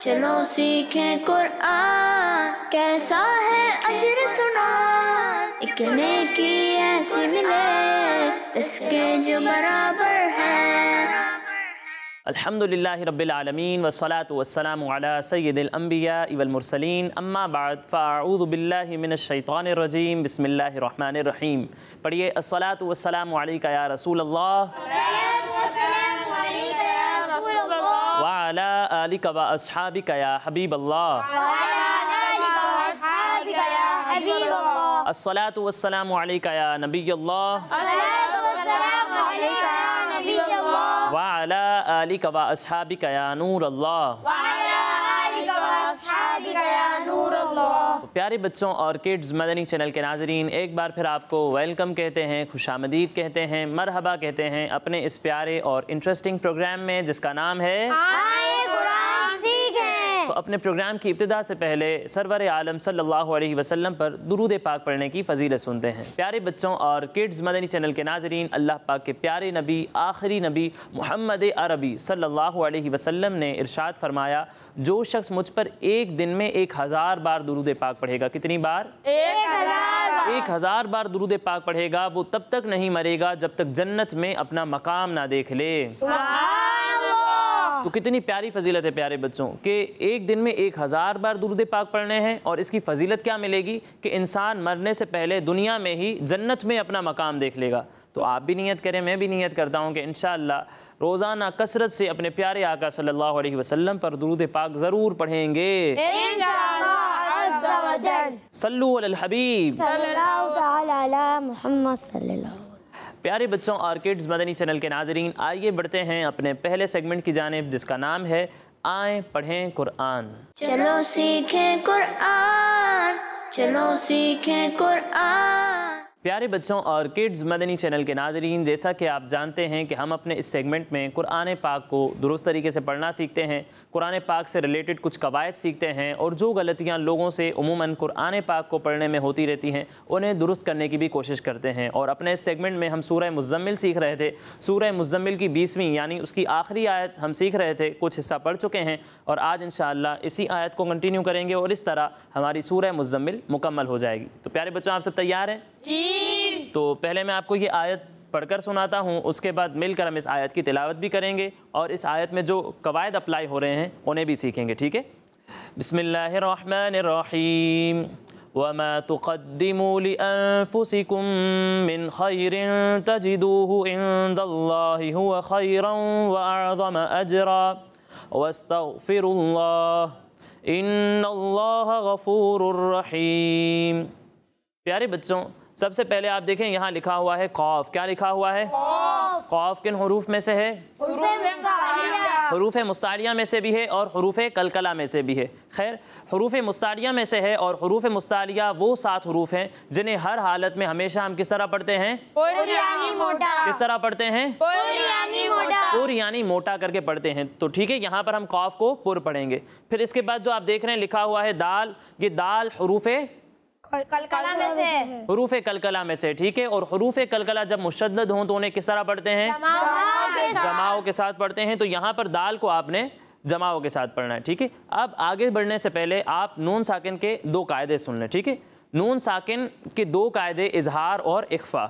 چلو سیکھیں قرآن، کیسا ہے اجر سنا، ایک نیکی ایسی ملے جس کے جو برابر ہے۔ الحمدللہ رب العالمین والصلاة والسلام علی سید الانبیاء والمرسلین، اما بعد فاعوذ باللہ من الشیطان الرجیم، بسم اللہ الرحمن الرحیم۔ پڑھیے الصلاة والسلام علیکہ یا رسول اللہ وعلی آلکہ و اصحابکہ یا حبیب اللہ۔ الصلاة والسلام علیکہ یا نبی اللہ وعلی آلکہ و اصحابکہ یا نور اللہ۔ پیارے بچوں اور کڈز مدنی چینل کے ناظرین، ایک بار پھر آپ کو ویلکم کہتے ہیں، خوش آمدید کہتے ہیں، مرحبا کہتے ہیں اپنے اس پیارے اور انٹرسٹنگ پروگرام میں جس کا نام ہے تو اپنے پروگرام کی ابتدا سے پہلے سرور عالم صلی اللہ علیہ وسلم پر درود پاک پڑھنے کی فضیلت سنتے ہیں۔ پیارے بچوں اور کڈز مدنی چینل کے ناظرین، اللہ پاک کے پیارے نبی، آخری نبی محمد عربی صلی اللہ علیہ وسلم نے ارشاد فرمایا، جو شخص مجھ پر ایک دن میں 1000 بار درود پاک پڑھے گا، کتنی بار؟ 1000 بار درود پاک پڑھے گا، وہ تب تک نہیں مرے گا جب تک جنت میں اپنا مقام نہ دیکھ لے۔ تو کتنی پیاری فضیلت ہے پیارے بچوں کہ ایک دن میں 1000 بار درود پاک پڑھنے ہیں، اور اس کی فضیلت کیا ملے گی کہ انسان مرنے سے پہلے دنیا میں ہی جنت میں اپنا مقام دیکھ لے گا۔ تو آپ بھی نیت کریں، میں بھی نیت کرتا ہوں کہ انشاءاللہ روزانہ کثرت سے اپنے پیارے آقا صلی اللہ علیہ وسلم پر درود پاک ضرور پڑھیں گے انشاءاللہ عز و جل۔ صلو علی الحبیب صلی اللہ تعالی علی محمد صلی اللہ علیہ وسلم۔ پیارے بچوں اور کڈز مدنی چینل کے ناظرین، آئیے بڑھتے ہیں اپنے پہلے سیگمنٹ کی جانب جس کا نام ہے آئیں پڑھیں قرآن۔ چلو سیکھیں قرآن، چلو سیکھیں قرآن۔ پیارے بچوں اور کڈز مدنی چینل کے ناظرین، جیسا کہ آپ جانتے ہیں کہ ہم اپنے اس سیگمنٹ میں قرآن پاک کو درست طریقے سے پڑھنا سیکھتے ہیں، قرآن پاک سے ریلیٹڈ کچھ قواعد سیکھتے ہیں، اور جو غلطیاں لوگوں سے عموماً قرآن پاک کو پڑھنے میں ہوتی رہتی ہیں انہیں درست کرنے کی بھی کوشش کرتے ہیں۔ اور اپنے اس سیگمنٹ میں ہم سورہ مزمل سیکھ رہے تھے، سورہ مزمل کی 20ویں یعنی اس کی آخری آیت ہم سیکھ رہے تھے، کچھ حصہ پڑھ چکے ہیں، اور آج انشاءاللہ اسی آیت کو کنٹینیو کریں گے، اور اس طرح ہماری سورہ مزمل مکمل ہو جائے گی۔ تو پیارے بچوں، آپ سب تیار ہیں؟ جی۔ تو پہلے میں آپ کو یہ آیت پڑھ کر سناتا ہوں، اس کے بعد مل کر ہم اس آیت کی تلاوت بھی کریں گے، اور اس آیت میں جو قواعد اپلائی ہو رہے ہیں انہیں بھی سیکھیں گے، ٹھیک ہے؟ بسم اللہ الرحمن الرحیم۔ وَمَا تُقَدِّمُوا لِأَنفُسِكُم مِّن خَيْرٍ تَجِدُوهُ عِندَ اللَّهِ هُوَ خَيْرًا وَأَعْظَمَ أَجْرًا وَاسْتَغْفِرُوا اللَّهَ إِنَّ اللَّهَ غَفُورٌ رَحِيمٌ۔ پیارے بچوں، سب سے پہلے آپ دیکھیں یہاں لکھا ہوا ہے قاف۔ کیا لکھا ہوا ہے؟ قاف کن حروف میں سے ہے؟ حروف مستعلیہ میں سے بھی ہے اور حروف قلقلہ میں سے بھی ہے۔ خیر، حروف مستعلیہ میں سے ہے، اور حروف مستعلیہ وہ 7 حروف ہیں جنہیں ہر حالت میں ہمیشہ ہم کس طرح پڑھتے ہیں؟ کس طرح پڑھتے ہیں؟ پر یعنی موٹا کر کے پڑھتے ہیں۔ تو ٹھیک ہے، یہاں پر ہم قاف کو پر پڑھیں گے۔ پھر اس کے بعد جو آپ دیکھ رہے ہیں لکھا ہوا ہے دال، یہ دال حروف قلقلہ میں سے، حروف قلقلہ میں سے، ٹھیک ہے؟ اور حروف قلقلہ جب مشدد ہوں تو انہیں کس طرح پڑھتے ہیں؟ جماؤ کے ساتھ پڑھتے ہیں۔ تو یہاں پر دال کو آپ نے جماؤ کے ساتھ پڑھنا ہے، ٹھیک ہے؟ اب آگے بڑھنے سے پہلے آپ نون ساکن کے 2 قاعدے سن لیں، ٹھیک ہے؟ نون ساکن کے 2 قاعدے اظہار اور اخفا۔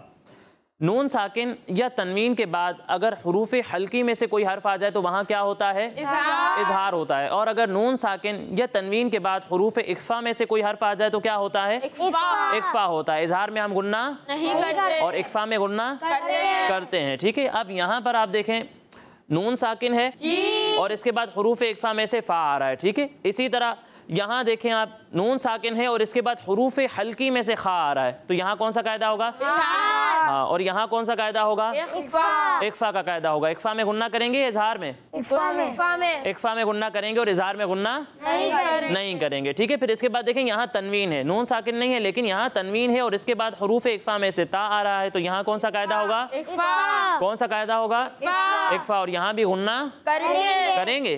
نون ساکن یا تنوین کے بعد اگر حروف حلقی میں سے کوئی حرف آ جائے تو وہاں کیا ہوتا ہے؟ اظہار ہوتا ہے۔ اور اگر نون ساکن یا تنوین کے بعد حروف اخفا میں سے کوئی حرف آ جائے تو کیا ہوتا ہے؟ اخفا ہوتا ہے۔ اظہار میں ہم غنہ نہیں کرتے اور اخفا میں غنہ کرتے ہیں، ٹھیک ہے؟ اب یہاں پر آپ دیکھیں نون ساکن ہے اور اس کے بعد حروف اخفا میں سے فا آ رہا ہے، ٹھیک ہے؟ اسی طرح یہاں دیکھیں آپ نون ساکن ہے اور اس کے بعد حروف حلقی میں سے خا آ رہا ہے، تو یہاں کون سا قاعدہ ہوگا؟ ہاں، اور یہاں کون سا قاعدہ ہوگا؟ اخفا کا قاعدہ ہوگا۔ اخفا میں غنہ کریں گے یا اظہار میں؟ اخفا میں غنہ کریں گے اور اظہار میں غنہ نہیں کریں گے، ٹھیک ہے؟ پھر اس کے بعد دیکھیں یہاں تنوین ہے، نون ساکن نہیں ہے لیکن یہاں تنوین ہے اور اس کے بعد حروف اخفا میں سے تا آ رہا ہے، تو یہاں کون سا قاعدہ ہوگا؟ کون سا قاعدہ ہوگا؟ اخفا، اور یہاں بھی غنہ کریں گے۔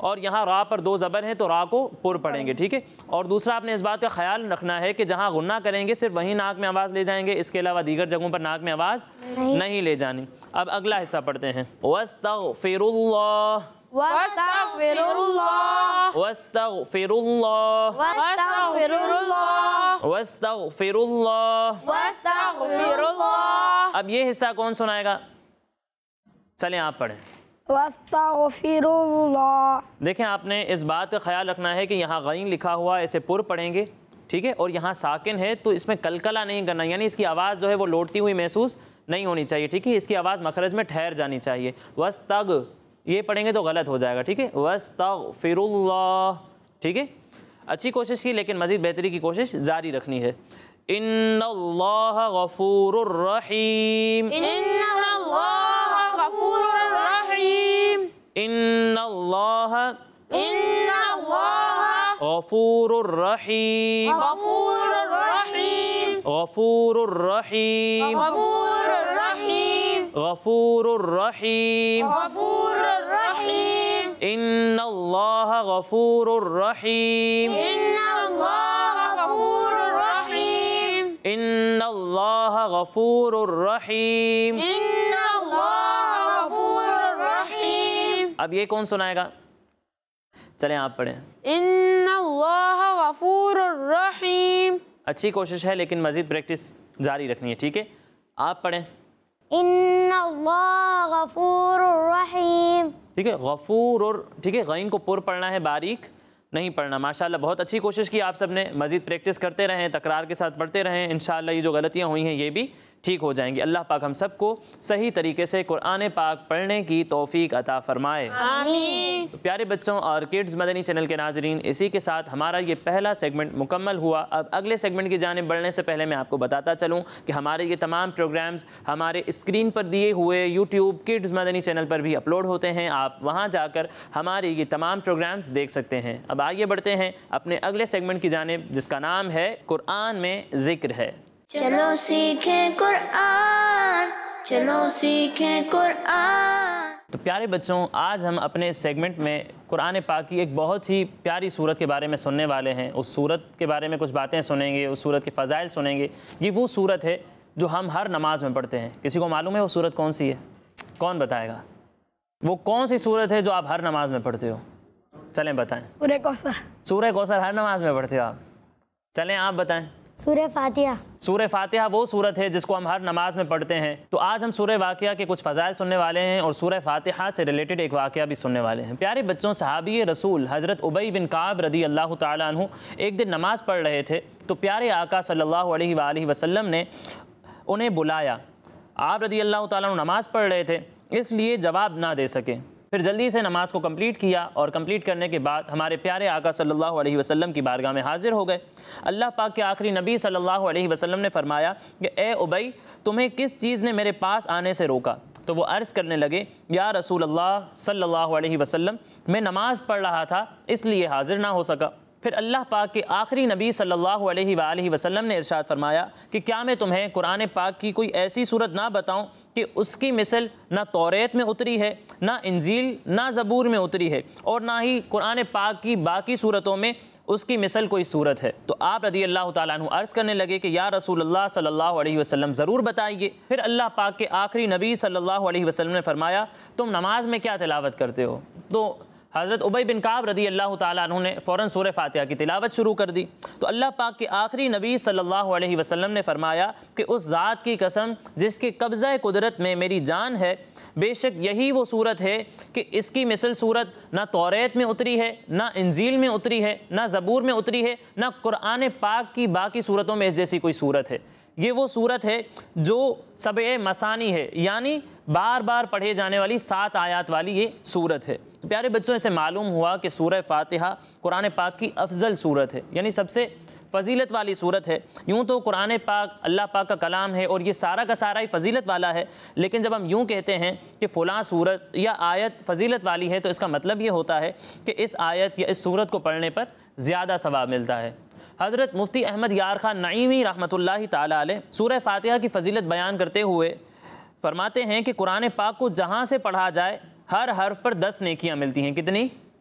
اور یہاں را پر 2 زبر ہیں تو را کو پر پڑھیں گے، ٹھیک ہے۔ اور دوسرا آپ نے اس بات کا خیال رکھنا ہے کہ جہاں غنہ کریں گے صرف وہیں ناک میں آواز لے جائیں گے، اس کے علاوہ دیگر جگہوں پر ناک میں آواز نہیں لے جانی۔ اب اگلا حصہ پڑھتے ہیں، وَاسْتَغْفِرُ اللَّهَ واستغفر اللہ وَاسْتَغْفِرُ اللَّهَ واستغفر اللہ وَاسْتَغْفِرُ اللَّهَ واستغفر اللہ اب یہ حصہ کون سنائے گا؟ چلیں آپ پڑھیں۔ واستغفر اللہ دیکھیں آپ نے اس بات کا خیال رکھنا ہے کہ یہاں غین لکھا ہوا ہے، اسے پر پڑھیں گے، ٹھیک ہے، اور یہاں ساکن ہے تو اس میں کلکلا نہیں کرنا، یعنی اس کی آواز جو ہے وہ لوٹتی ہوئی محسوس نہیں ہونی چاہیے، ٹھیک ہے، اس کی آواز مخرج میں ٹھہر جانی چاہیے۔ وستغ یہ پڑھیں گے تو غلط ہو جائے گا، ٹھیک ہے، وستغفر اللہ، ٹھیک ہے، اچھی کوشش کی لیکن مزید بہتری کی کوشش جاری رکھنی ہے۔ ان اللہ غفور الرحیم ان اللہ غفور الرحیم ان اللہ غفور الرحیم غفور الرحیم غفور الرحیم غفور الرحیم غفور الرحیم غفور الرحیم ان اللہ غفور الرحیم ان اللہ غفور الرحیم ان اللہ غفور الرحیم ان اللہ غفور الرحیم اب یہ کون سنائے گا؟ چلیں آپ پڑھیں۔ ان اللہ غفور الرحیم اچھی کوشش ہے لیکن مزید پریکٹس جاری رکھنی ہے، ٹھیک ہے، آپ پڑھیں۔ ان اللہ غفور الرحیم ٹھیک ہے، غفور اور ٹھیک ہے، غین کو پر پڑھنا ہے، باریک نہیں پڑھنا۔ ماشاءاللہ بہت اچھی کوشش کی آپ سب نے، مزید پریکٹس کرتے رہیں، تکرار کے ساتھ پڑھتے رہیں، انشاءاللہ یہ جو غلطیاں ہوئی ہیں یہ بھی ٹھیک ہو جائیں گی۔ اللہ پاک ہم سب کو صحیح طریقے سے قرآن پاک پڑھنے کی توفیق عطا فرمائے، آمین۔ تو پیارے بچوں اور کڈز مدنی چینل کے ناظرین، اسی کے ساتھ ہمارا یہ پہلا سیگمنٹ مکمل ہوا۔ اب اگلے سیگمنٹ کی جانب بڑھنے سے پہلے میں آپ کو بتاتا چلوں کہ ہمارے یہ تمام پروگرامز ہمارے اسکرین پر دیے ہوئے یوٹیوب کڈز مدنی چینل پر بھی اپلوڈ ہوتے ہیں، آپ وہاں جا کر ہمارے یہ تمام پروگرامز دیکھ سکتے ہیں۔ اب آئیے بڑھتے ہیں اپنے اگلے سیگمنٹ کی جانب جس کا نام ہے قرآن میں ذکر ہے۔ چلو سیکھیں قرآن، چلو سیکھیں قرآن۔ تو پیارے بچوں، آج ہم اپنے اس سیگمنٹ میں قرآن پاک کی ایک بہت ہی پیاری صورت کے بارے میں سننے والے ہیں۔ اس صورت کے بارے میں کچھ باتیں سنیں گے، اس صورت کے فضائل سنیں گے۔ یہ وہ صورت ہے جو ہم ہر نماز میں پڑھتے ہیں۔ کسی کو معلوم ہے وہ صورت کون سی ہے؟ کون بتائے گا؟ وہ کون سی صورت ہے جو آپ ہر نماز میں پڑھتے ہو؟ چلیں بتائیں۔ سورہ کوثر سورہ کوثر ہر نماز میں پڑھتے ہو آپ؟ چلیں آپ بتائیں۔ سورہ فاتحہ سورہ فاتحہ وہ صورت ہے جس کو ہم ہر نماز میں پڑھتے ہیں۔ تو آج ہم سورہ واقعہ کے کچھ فضائل سننے والے ہیں اور سورہ فاتحہ سے ریلیٹڈ ایک واقعہ بھی سننے والے ہیں۔ پیارے بچوں، صحابی رسول حضرت ابی بن کعب رضی اللہ تعالیٰ عنہ ایک دن نماز پڑھ رہے تھے تو پیارے آقا صلی اللہ علیہ وآلہ وسلم نے انہیں بلایا۔ آپ رضی اللہ تعالیٰ عنہ نماز پڑھ رہے تھے اس لیے جواب نہ دے سکے، پھر جلدی سے نماز کو کمپلیٹ کیا اور کمپلیٹ کرنے کے بعد ہمارے پیارے آقا صلی اللہ علیہ وسلم کی بارگاہ میں حاضر ہو گئے۔ اللہ پاک کے آخری نبی صلی اللہ علیہ وسلم نے فرمایا کہ اے ابی، تمہیں کس چیز نے میرے پاس آنے سے روکا؟ تو وہ عرض کرنے لگے، یا رسول اللہ صلی اللہ علیہ وسلم، میں نماز پڑھ رہا تھا اس لیے حاضر نہ ہو سکا۔ پھر اللہ پاک کے آخری نبی صلی اللہ علیہ وآلہ وسلم نے ارشاد فرمایا کہ کیا میں تمہیں قرآن پاک کی کوئی ایسی صورت نہ بتاؤں کہ اس کی مثل نہ توریت میں اتری ہے، نہ انجیل، نہ زبور میں اتری ہے، اور نہ ہی قرآن پاک کی باقی صورتوں میں اس کی مثل کوئی صورت ہے؟ تو آپ رضی اللہ تعالیٰ عنہ عرض کرنے لگے کہ یا رسول اللہ صلی اللہ علیہ وسلم ضرور بتائیے۔ پھر اللہ پاک کے آخری نبی صلی اللہ علیہ وسلم نے فرمایا، تم نماز میں کیا تلاوت کرتے ہو؟ تو حضرت ابی بن کعب رضی اللہ تعالیٰ عنہ نے فوراً سورہ فاتحہ کی تلاوت شروع کر دی۔ تو اللہ پاک کے آخری نبی صلی اللہ علیہ وسلم نے فرمایا کہ اس ذات کی قسم جس کے قبضہ قدرت میں میری جان ہے، بے شک یہی وہ صورت ہے کہ اس کی مثل صورت نہ توریت میں اتری ہے، نہ انجیل میں اتری ہے، نہ زبور میں اتری ہے، نہ قرآن پاک کی باقی صورتوں میں اس جیسی کوئی صورت ہے۔ یہ وہ صورت ہے جو 7 مثانی ہے، یعنی بار بار پڑھے جانے والی 7 آیات والی یہ صورت ہے۔ تو پیارے بچوں، اسے معلوم ہوا کہ سورہ فاتحہ قرآن پاک کی افضل صورت ہے، یعنی سب سے فضیلت والی صورت ہے۔ یوں تو قرآن پاک اللہ پاک کا کلام ہے اور یہ سارا کا سارا ہی فضیلت والا ہے، لیکن جب ہم یوں کہتے ہیں کہ فلاں صورت یا آیت فضیلت والی ہے تو اس کا مطلب یہ ہوتا ہے کہ اس آیت یا اس صورت کو پڑھنے پر زیادہ ثواب ملتا ہے۔ حضرت مفتی احمد یار خان نعیمی رحمۃ اللہ تعالیٰ علیہ سورہ فاتحہ کی فضیلت بیان کرتے ہوئے فرماتے ہیں کہ قرآن پاک کو جہاں سے پڑھا جائے ہر حرف پر 10 نیکیاں ملتی ہیں۔ کتنی؟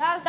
10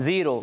0,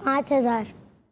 5000।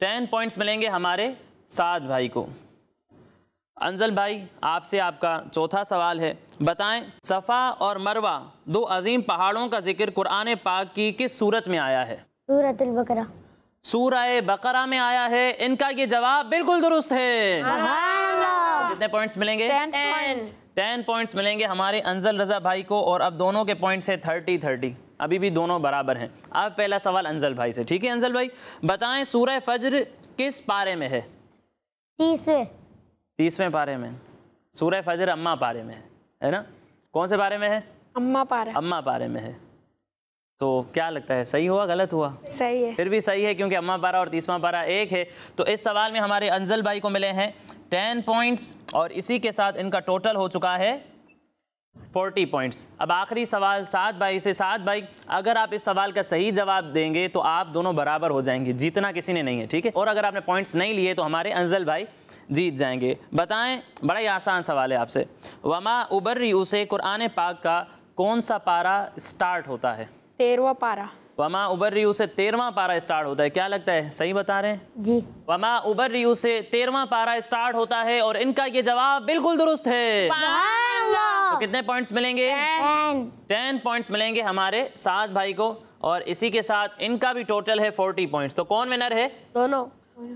10 پوائنٹس ملیں گے ہمارے سعد بھائی کو۔ انزل بھائی آپ سے آپ کا چوتھا سوال ہے، بتائیں صفا اور مروہ دو عظیم پہاڑوں کا ذکر قرآن پاک کی کس صورت میں آیا ہے؟ سورۃ البقرہ۔ سورہ بقرہ میں آیا ہے، ان کا یہ جواب بالکل درست ہے۔ کتنے پوائنٹس ملیں گے؟ 10 پوائنٹس ملیں گے ہمارے انزل رضا بھائی کو، اور اب دونوں کے پوائنٹس ہیں 30-30، ابھی بھی دونوں برابر ہیں۔ اب پہلا سوال انزل بھائی سے، ٹھیک ہے انزل بھائی؟ بتائیں سورہ فجر کس پارے میں ہے؟ 30ویں پارے میں۔ سورہ فجر اماں پارے میں ہے نا؟ کون سے پارے میں ہے؟ اماں پارہ۔ اماں پارے میں ہے۔ تو کیا لگتا ہے صحیح ہوا غلط ہوا؟ صحیح ہے۔ پھر بھی صحیح ہے کیونکہ اماں پارہ اور 30واں پارہ ایک ہے۔ تو اس سوال میں ہمارے انزل بھائی کو ملے ہیں 10 پوائنٹس، اور اسی کے ساتھ ان کا ٹوٹل ہو چکا ہے 40 پوائنٹس۔ اب آخری سوال سعد بھائی سے۔ سعد بھائی اگر آپ اس سوال کا صحیح جواب دیں گے تو آپ دونوں برابر ہو جائیں گے، جیتنا کسی نے نہیں ہے، ٹھیک ہے؟ اور اگر آپ نے پوائنٹس نہیں لیے تو ہمارے انزل بھائی جیت جائیں گے۔ بتائیں، بڑا ہی آسان سوال ہے آپ سے، وما ابرئ سے قرآن پاک کا کون سا پارہ سٹارٹ ہوتا ہے؟ 13واں پارہ۔ وما ابرئ سے 13واں پارہ سٹارٹ ہوتا ہے، کیا لگتا ہے صحیح بتا رہے ہیں؟ جی۔ وما ابرئ سے 13واں پارہ سٹارٹ ہوتا ہے، اور ان کا یہ جواب بالکل درست ہے۔ تو کتنے پوائنٹس ملیں گے؟ 10 پوائنٹس ملیں گے ہمارے سعد بھائی کو، اور اسی کے ساتھ ان کا بھی ٹوٹل ہے 40 پوائنٹس۔ تو کون ونر ہے؟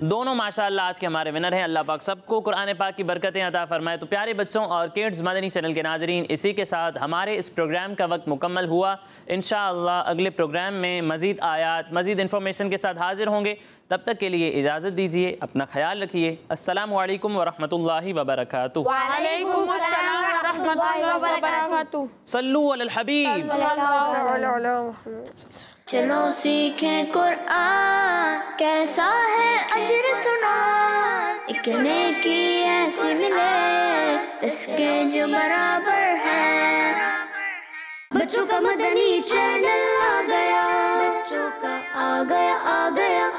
دونوں ماشاءاللہ آج کے ہمارے ونر ہیں۔ اللہ پاک سب کو قرآن پاک کی برکتیں عطا فرمائے۔ تو پیارے بچوں اور کڈز مدنی چینل کے ناظرین، اسی کے ساتھ ہمارے اس پروگرام کا وقت مکمل ہوا۔ انشاءاللہ اگلے پروگرام میں مزید آیات، مزید انفارمیشن کے ساتھ حاضر ہوں گے۔ تب تک کے لیے اجازت دیجیے، اپنا خیال رکھیے۔ السلام علیکم ورحمۃ اللہ وبرکاتہ۔ وعلیکم السلام ورحمۃ اللہ وبرکاتہ۔ صلو علی الحبیب۔ چلو سیکھیں قرآن، کیسا ہے اجر سنا، ایک نیکی ایسی ملے اس کے جو برابر ہے۔ بچوں کا مدنی چینل آ گیا، بچوں کا آ گیا